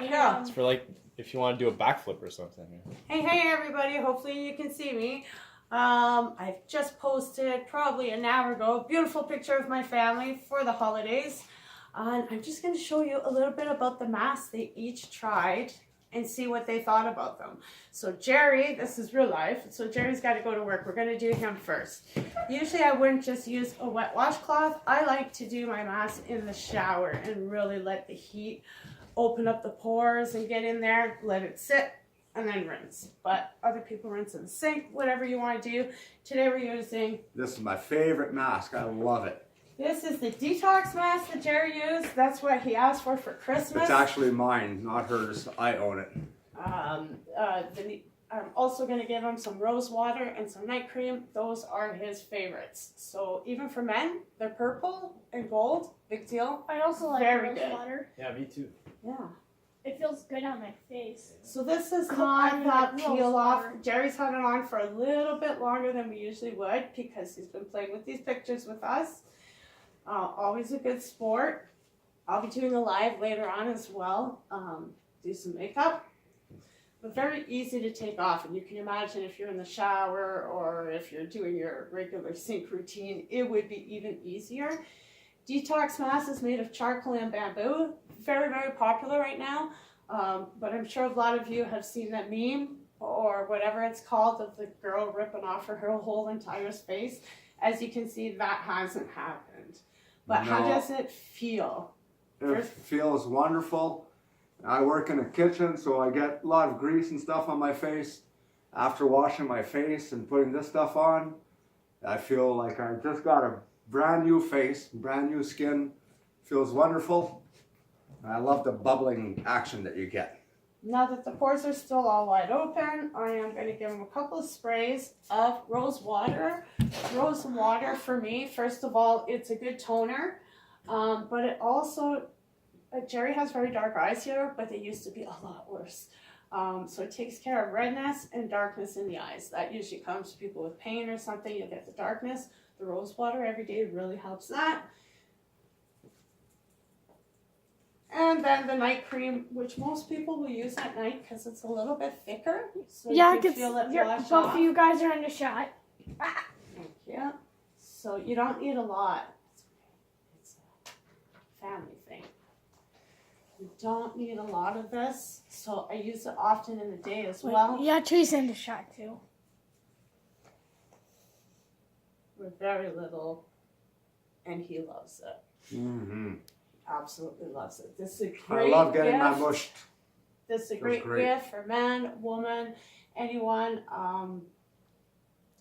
Yeah. It's for like if you want to do a backflip or something. Hey everybody, hopefully you can see me. I've just posted probably an hour ago a beautiful picture of my family for the holidays. And I'm just going to show you a little bit about the masks they each tried and see what they thought about them. So Jerry, this is real life, so Jerry's got to go to work. We're going to do him first. Usually I wouldn't just use a wet washcloth. I like to do my mask in the shower and really let the heat open up the pores and get in there, let it sit, and then rinse. But other people rinse in the sink, whatever you want to do. Today we're using... This is my favorite mask. I love it. This is the detox mask that Jerry used. That's what he asked for Christmas. It's actually mine, not hers. I own it. I'm also going to give him some rose water and some night cream. Those are his favorites. So even for men, they're purple and gold. Big deal. I also like Very rose good. water. Yeah, me too. Yeah. It feels good on my face. So this is I not like rose peel off. water. Jerry's had it on for a little bit longer than we usually would because he's been playing with these pictures with us. Always a good sport. I'll be doing a live later on as well. Do some makeup. But very easy to take off. And you can imagine if you're in the shower or if you're doing your regular sink routine, it would be even easier. Detox mask is made of charcoal and bamboo. Very, very popular right now. But I'm sure a lot of you have seen that meme or whatever it's called of the girl ripping off her whole entire face. As you can see, that hasn't happened. But how does it feel? It feels wonderful. I work in a kitchen, so I get a lot of grease and stuff on my face. After washing my face and putting this stuff on, I feel like I just got a brand new face, brand new skin. Feels wonderful. I love the bubbling action that you get. Now that the pores are still all wide open, I am going to give them a couple of sprays of rose water. Rose water for me, first of all, it's a good toner, but it also, Jerry has very dark eyes here, but they used to be a lot worse. So it takes care of redness and darkness in the eyes. That usually comes to people with pain or something. You'll get the darkness. The rose water every day really helps that. And then the night cream, which most people will use at night because it's a little bit thicker. So Yeah, you can because feel it wash both off. of you guys are in the shot. Thank you. So you don't need a lot. It's a family thing. You don't need a lot of this. So I use it often in the day as well. Yeah, Teresa in the shot too. With very little. And he loves it. Mm-hmm. Absolutely loves it. This is a great I love getting gift. my mushed. This is a Feels great gift for man, woman, anyone.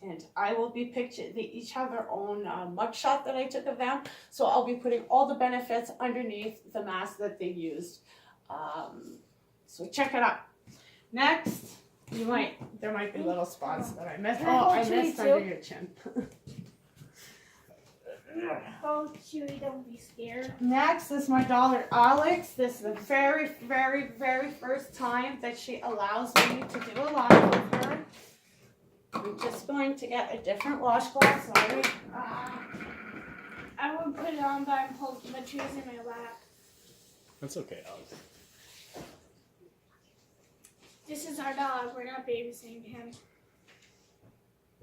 And I will be pictured. They each have their own mugshot that I took of them. So I'll be putting all the benefits underneath the mask that they used. So check it out. Next, there might be little spots that I missed. Oh, I missed under your chin. Oh, Chewy, don't be scared. Next is my daughter Alex. This is the very, very, very first time that she allows me to do a live with her. I'm just going to get a different washcloth. Sorry. I would put it on, but I'm holding the trees in my lap. That's okay, Alex. This is our dog. We're not babysitting him.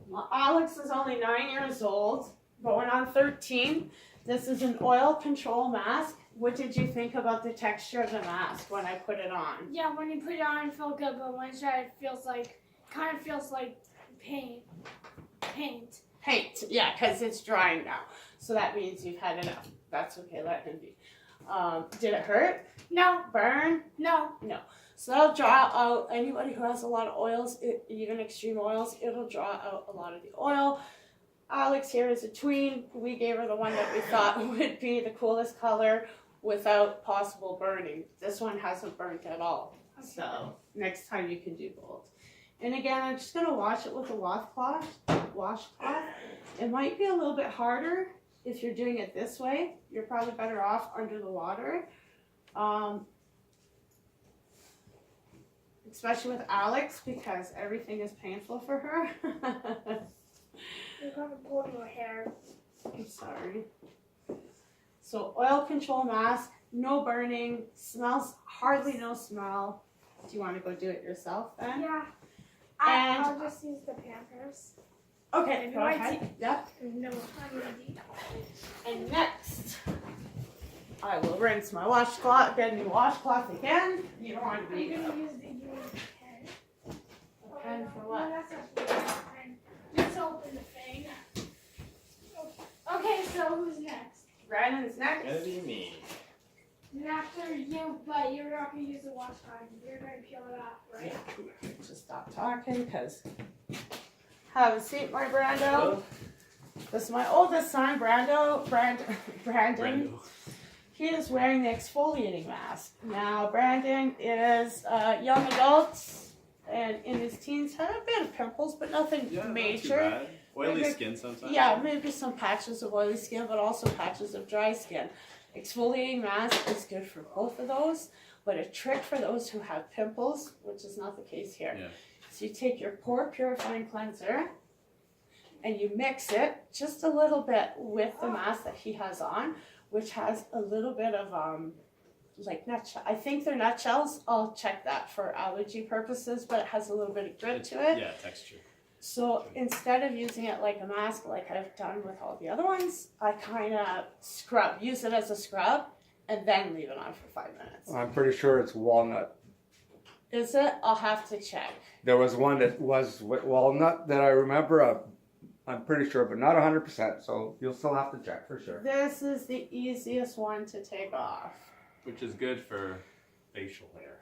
Well, Alex is only 9 years old, going on 13. This is an oil control mask. What did you think about the texture of the mask when I put it on? Yeah, when you put it on, it felt good, but when it's dry, it feels like, kind of feels like paint. Paint, yeah, because it's drying now. So that means you've had enough. That's okay, let him be. Did it hurt? No. Burn? No. No. So that'll draw out, anybody who has a lot of oils, even extreme oils, it'll draw out a lot of the oil. Alex here is a tween. We gave her the one that we thought would be the coolest color without possible burning. This one hasn't burnt at all. Okay. So next time you can do gold. And again, I'm just going to wash it with a washcloth. It might be a little bit harder if you're doing it this way. You're probably better off under the water. Especially with Alex because everything is painful for her. You're going to pull your hair. I'm sorry. So oil control mask, no burning, smells hardly no smell. Do you want to go do it yourself then? Yeah. And- I'll just use the Pampers. Okay, go No, I ahead. Yep. No, I'm ready. And next, I will rinse my washcloth, get a new washcloth again. You don't want to I'm be gonna use the pen. a pen for No, what? that's actually not a pen. Just open the thing. Okay, so who's next? Brandon's next. Gonna be me. And after you, but you're not gonna use the washcloth. You're gonna peel it off, right? Just stop talking, because have a seat, my Brando. This is my oldest son, Brandon. Brando. He is wearing the exfoliating mask. Now, Brandon is a young adult and in his teens had a bit of pimples, but nothing Yeah, major. not too bad. Oily Maybe- skin sometimes. Yeah, maybe some patches of oily skin, but also patches of dry skin. Exfoliating mask is good for both of those, but a trick for those who have pimples, which is not the case here. Yeah. So you take your pore purifying cleanser and you mix it just a little bit with the mask that he has on, which has a little bit of like nutshell. I think they're nutshells. I'll check that for allergy purposes, but it has a little bit of grit to it. Yeah, texture. So instead of using it like a mask, like I've done with all the other ones, I kind of use it as a scrub, and then leave it on for 5 minutes. I'm pretty sure it's walnut. Is it? I'll have to check. There was one that was with walnut that I remember. I'm pretty sure, but not 100%. So you'll still have to check for sure. This is the easiest one to take off. Which is good for facial hair.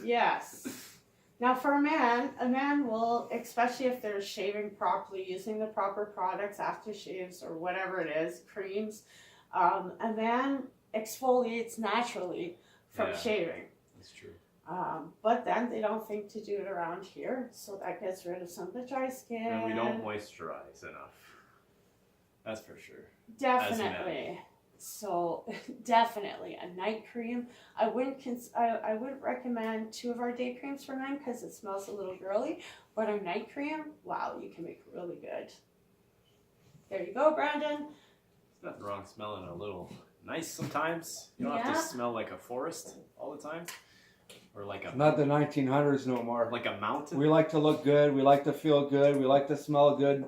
Yes. Now for a man will, especially if they're shaving properly, using the proper products, aftershaves or whatever it is, creams, a man exfoliates naturally from Yeah. shaving. That's true. But then they don't think to do it around here, so that gets rid of some of the dry skin. And we don't moisturize enough. That's for sure. Definitely. So definitely a night cream. I wouldn't recommend 2 of our day creams for men because it smells a little girly. But our night cream, wow, you can make it really good. There you go, Brandon. There's nothing wrong smelling a little nice sometimes. You don't have Yeah. to smell like a forest all the time. Or like a Not the 1900s no more. like a mountain. We like to look good. We like to feel good. We like to smell good.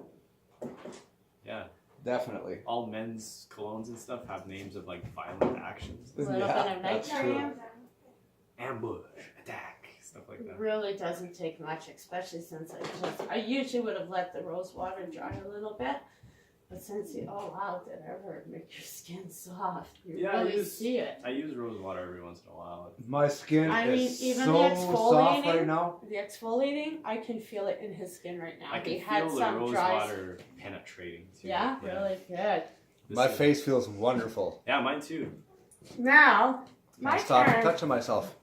Yeah. Definitely. All men's colognes and stuff have names of like violent actions. A little bit of night that's cream. true. Ambush, attack, stuff like that. Really doesn't take much, especially since I usually would have let the rose water dry a little bit. But since wow, did it ever make your skin soft? You Yeah, really see it. I use rose water every once in a while. My skin I mean, is even so the soft exfoliating- right now. The exfoliating, I can feel it in his skin right now. I can He had feel the some rose dry. water penetrating too. Yeah, really good. This My is- face feels wonderful. Yeah, mine too. Now, my Stop turn. touching myself.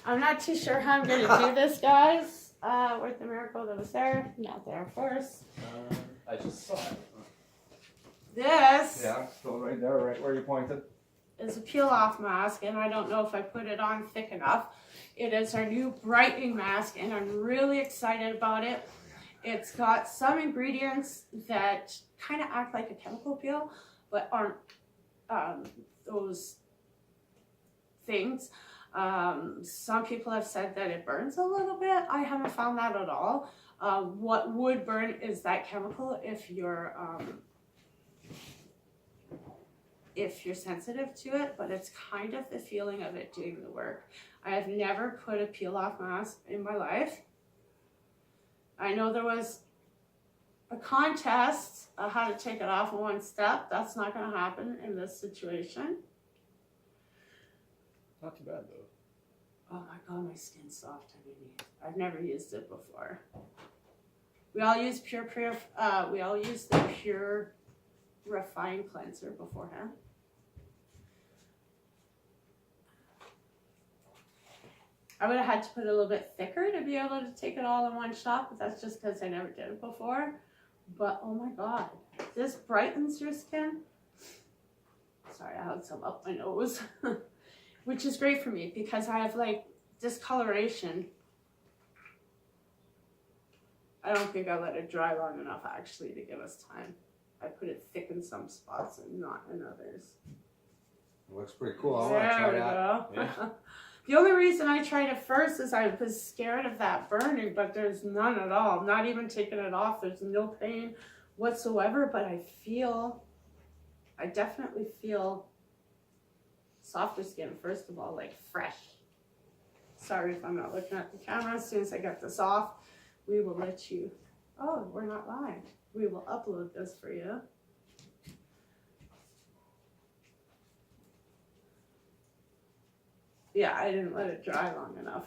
I'm not too sure how I'm gonna do this, guys. Where'd the miracle that was there? Not there, of course. I just saw it. This Yeah, still right there, right where you pointed. is a peel-off mask, and I don't know if I put it on thick enough. It is our new brightening mask, and I'm really excited about it. It's got some ingredients that kind of act like a chemical peel, but aren't those things. Some people have said that it burns a little bit. I haven't found that at all. What would burn is that chemical if you're sensitive to it, but it's kind of the feeling of it doing the work. I have never put a peel-off mask in my life. I know there was a contest of how to take it off in one step. That's not going to happen in this situation. Not too bad though. Oh my god, my skin's soft underneath. I've never used it before. We all use the pure refined cleanser beforehand. I would have had to put it a little bit thicker to be able to take it all in one shot, but that's just because I never did it before. But oh my god, this brightens your skin. Sorry, I had some up my nose. Which is great for me because I have like discoloration. I don't think I let it dry long enough actually to give us time. I put it thick in some spots and not in others. It looks pretty cool. I want to try we that. go. Yeah. The only reason I tried it first is I was scared of that burning, but there's none at all. Not even taking it off. There's no pain whatsoever, but I definitely feel softer skin, first of all, like fresh. Sorry if I'm not looking at the camera. As soon as I get this off, we will let you, oh, we're not live. We will upload this for you. Yeah, I didn't let it dry long enough.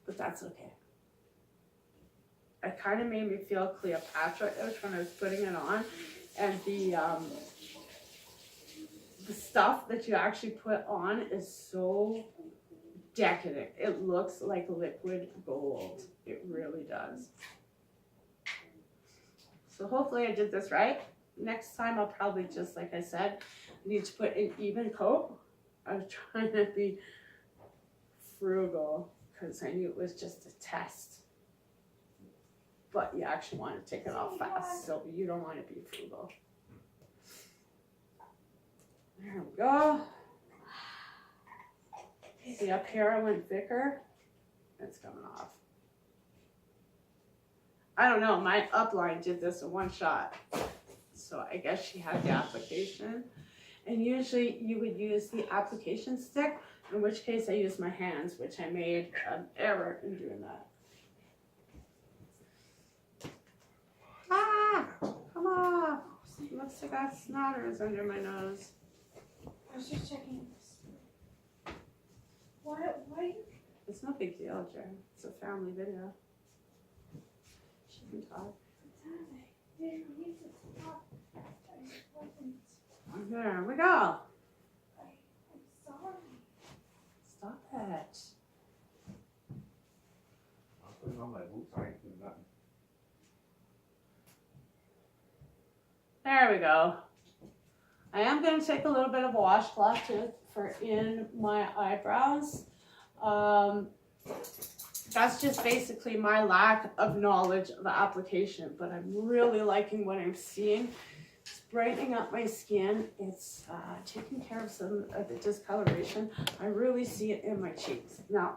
But that's okay. It kind of made me feel Cleopatra-ish when I was putting it on. And the stuff that you actually put on is so decadent. It looks like liquid gold. It really does. So hopefully I did this right. Next time I'll probably, just like I said, need to put an even coat. I was trying to be frugal because I knew it was just a test. But you actually want to take it off fast, so you don't want to be frugal. There we go. See, up here I went thicker. It's coming off. I don't know, my upline did this in one shot. So I guess she had the application. And usually you would use the application stick, in which case I used my hands, which I made an error in doing that. Ah, come on. Looks like I got snotters under my nose. I was just checking this. Why? It's no big deal, Jen. It's a family video. She can talk. There we go. I'm sorry. Stop it. I'm putting on my boots. I ain't doing nothing. There we go. I am going to take a little bit of washcloth for in my eyebrows. That's just basically my lack of knowledge of the application, but I'm really liking what I'm seeing. It's brightening up my skin. It's taking care of some of the discoloration. I really see it in my cheeks. Now,